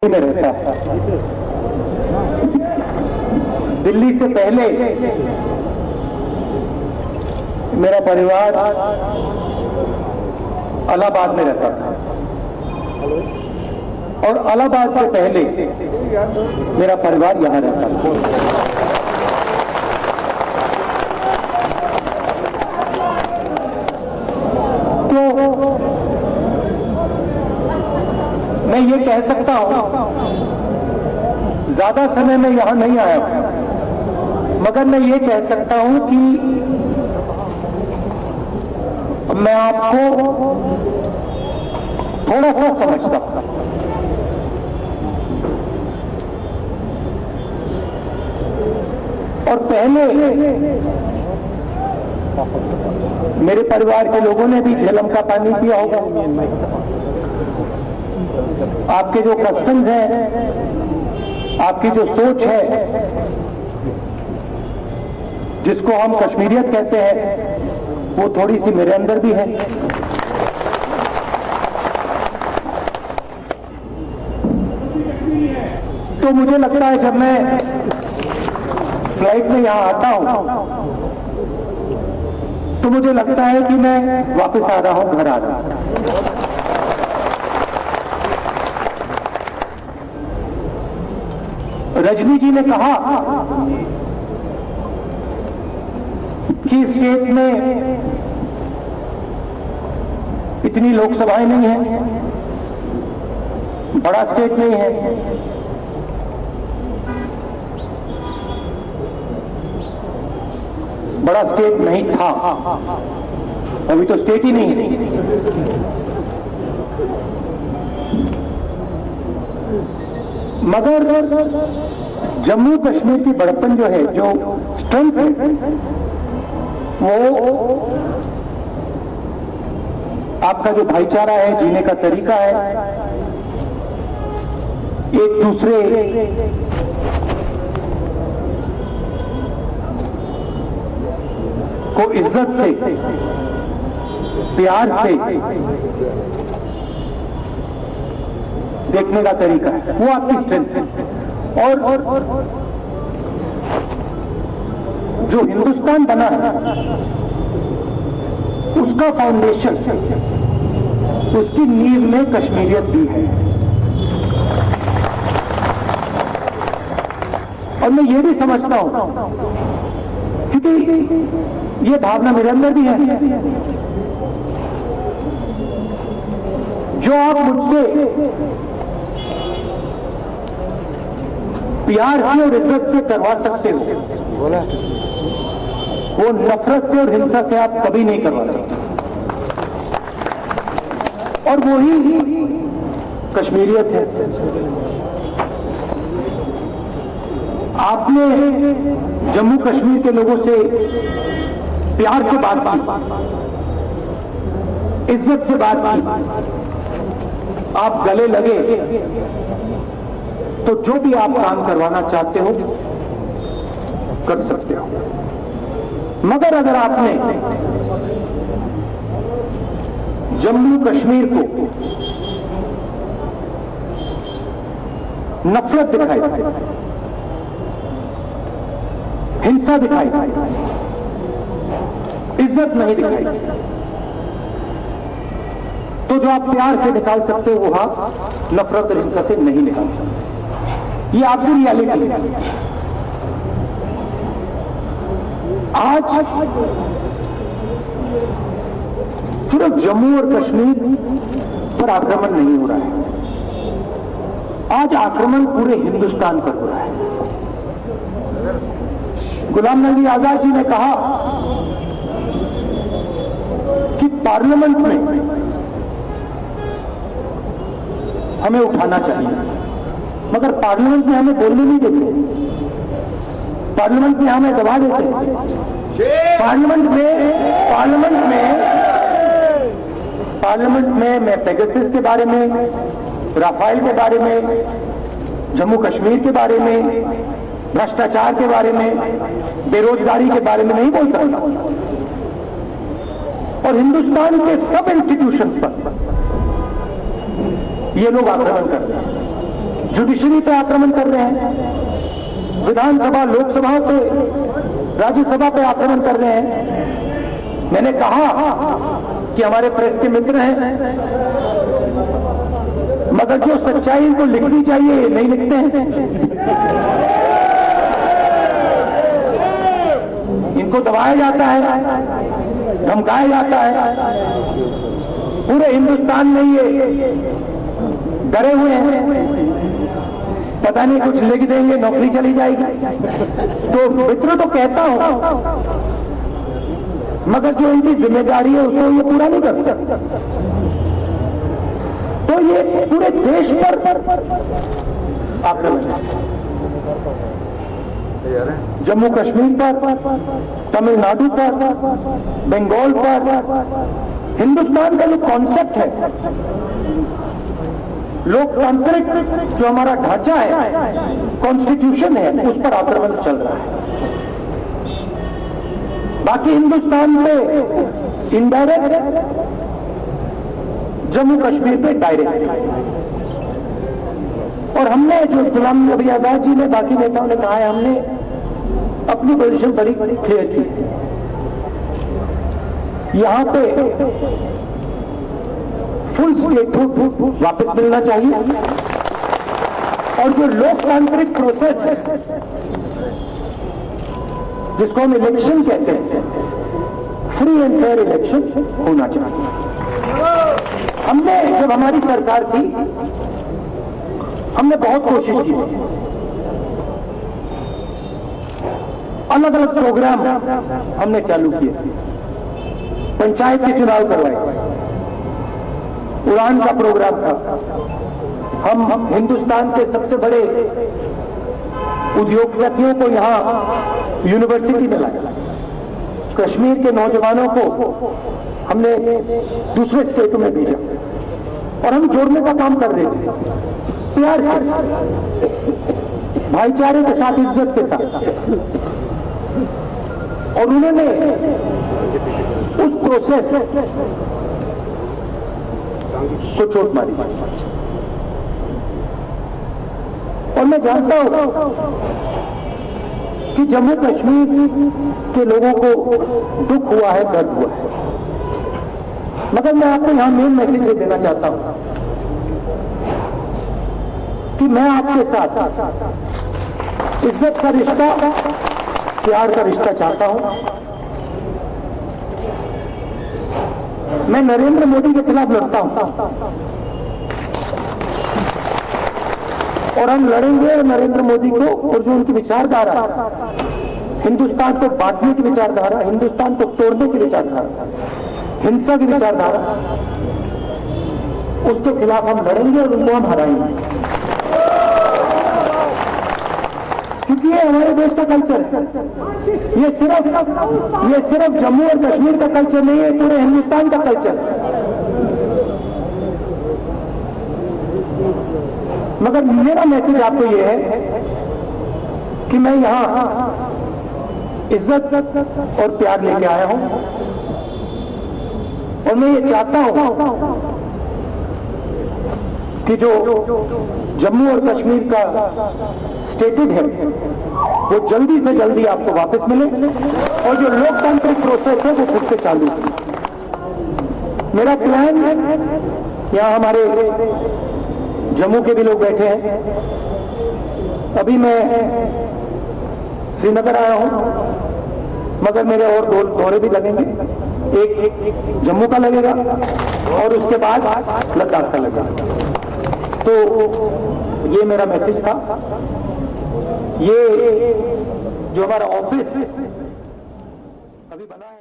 में रहता है। दिल्ली से पहले मेरा परिवार इलाहाबाद में रहता था और इलाहाबाद से पहले मेरा परिवार यहां रहता था। तो मैं ये कह सकता हूं, ज्यादा समय में यहां नहीं आया, मगर मैं ये कह सकता हूं कि मैं आपको थोड़ा सा समझता हूं। और पहले मेरे परिवार के लोगों ने भी झेलम का पानी पिया होगा। आपके जो कस्टम्स हैं, आपकी जो सोच है, जिसको हम कश्मीरियत कहते हैं, वो थोड़ी सी मेरे अंदर भी है। तो मुझे लगता है जब मैं फ्लाइट में यहां आता हूं तो मुझे लगता है कि मैं वापस आ रहा हूं, घर आ रहा हूं। रजनी जी ने कहा कि स्टेट में इतनी लोकसभाएं नहीं है, बड़ा स्टेट नहीं है। बड़ा स्टेट नहीं था, अभी तो स्टेट ही नहीं है। मगर जम्मू कश्मीर की बड़प्पन जो है, जो स्ट्रेंथ है, वो आपका जो भाईचारा है, जीने का तरीका है, एक दूसरे को इज्जत से, प्यार से देखने का तरीका है, वो आपकी स्ट्रेंथ है। और जो हिंदुस्तान बना है, उसका फाउंडेशन, उसकी नींव में कश्मीरियत भी है। और मैं ये भी समझता हूं, क्योंकि ये भावना मेरे अंदर भी है, जो आप मुझसे प्यार से और इज्जत से करवा सकते हो, वो नफरत से और हिंसा से आप कभी नहीं करवा सकते। और वही कश्मीरियत है। आपने जम्मू कश्मीर के लोगों से प्यार से बात की, इज्जत से बात की, आप गले लगे, तो जो भी आप काम करवाना चाहते हो कर सकते हो। मगर अगर आपने जम्मू कश्मीर को नफरत दिखाई, हिंसा दिखाई, इज्जत नहीं दिखाई, तो जो आप प्यार से निकाल सकते हो, वो आप नफरत और हिंसा से नहीं निकाल सकते। ये आपकी रियलिटी है। आज सिर्फ जम्मू और कश्मीर पर आक्रमण नहीं हो रहा है, आज आक्रमण पूरे हिंदुस्तान पर हो रहा है। गुलाम नबी आजाद जी ने कहा कि पार्लियामेंट में हमें उठाना चाहिए, मगर पार्लियामेंट में हमें बोलने नहीं देते, पार्लियामेंट में हमें दबा देते। पार्लियामेंट में मैं पेगासस के बारे में, राफेल के बारे में, जम्मू कश्मीर के बारे में, भ्रष्टाचार के बारे में, बेरोजगारी के बारे में नहीं बोल सकता। और हिंदुस्तान के सब इंस्टीट्यूशन पर ये लोग आक्रमण करते हैं। जुडिशरी पे आक्रमण कर रहे हैं, विधानसभा लोकसभा पे राज्यसभा पे आक्रमण कर रहे हैं। मैंने कहा कि हमारे प्रेस के मित्र हैं, मगर जो सच्चाई इनको लिखनी चाहिए नहीं लिखते हैं। इनको दबाया जाता है, धमकाया जाता है। पूरे हिंदुस्तान में ये डरे हुए हैं, पता नहीं कुछ लिख देंगे नौकरी चली जाएगी। तो मित्रों तो कहता हूं, मगर जो इनकी जिम्मेदारी है उसको ये पूरा नहीं करते। तो ये पूरे देश पर आक्रमण है, जम्मू कश्मीर पर, तमिलनाडु पर, बंगाल पर। हिंदुस्तान का जो कॉन्सेप्ट है, लोकतांत्रिक जो हमारा ढांचा है, कॉन्स्टिट्यूशन है, उस पर आक्रमण चल रहा है। बाकी हिंदुस्तान पे इनडायरेक्ट, जम्मू कश्मीर पे डायरेक्ट। और हमने, जो गुलाम नबी आजाद जी ने, बाकी नेताओं ने कहा है, हमने अपनी पोजीशन बड़ी क्लियर की। यहां पे फुल स्टेटहुड वापस मिलना चाहिए, और जो लोकतांत्रिक प्रोसेस है, जिसको हम इलेक्शन कहते हैं, फ्री एंड फेयर इलेक्शन होना चाहिए। हमने, जब हमारी सरकार थी, हमने बहुत कोशिश की, अलग अलग प्रोग्राम हमने चालू किए, पंचायत के चुनाव करवाए, उड़ान का प्रोग्राम था। हम हिंदुस्तान के सबसे बड़े उद्योगपतियों को यहां यूनिवर्सिटी में लाए, कश्मीर के नौजवानों को हमने दूसरे स्टेटों में भेजा, और हम जोड़ने का काम कर रहे थे, प्यार से, भाईचारे के साथ, इज्जत के साथ। और उन्होंने उस प्रोसेस को चोट मारी। और मैं जानता हूं कि जम्मू कश्मीर के लोगों को दुख हुआ है, दर्द हुआ है, मगर मैं आपको यहां मेन मैसेज देना चाहता हूं कि मैं आपके साथ इज्जत का रिश्ता, प्यार का रिश्ता चाहता हूं। मैं नरेंद्र मोदी के खिलाफ लड़ता हूं, और हम लड़ेंगे नरेंद्र मोदी को, और जो उनकी विचारधारा, हिंदुस्तान को बांटने की विचारधारा, हिंदुस्तान को तोड़ने की विचारधारा, हिंसा की विचारधारा, उसके खिलाफ हम लड़ेंगे और उनको हम हराएंगे। क्योंकि ये हमारे देश का कल्चर है। ये सिर्फ जम्मू और कश्मीर का कल्चर नहीं है, पूरे हिंदुस्तान का कल्चर है। मगर मेरा मैसेज आपको ये है कि मैं यहां इज्जत और प्यार लेके आया हूं, और मैं ये चाहता हूं कि जो जम्मू और कश्मीर का स्टेटहुड है, वो जल्दी से जल्दी आपको वापस मिले, और जो लोकतांत्रिक प्रोसेस है वो फिर से चालू हो। मेरा प्लान है, यहां हमारे जम्मू के भी लोग बैठे हैं, अभी मैं श्रीनगर आया हूं, मगर मेरे और दो दौरे भी लगेंगे, एक जम्मू का लगेगा और उसके बाद लद्दाख का लगेगा। तो ये मेरा मैसेज था। ये जो हमारा ऑफिस अभी बना है,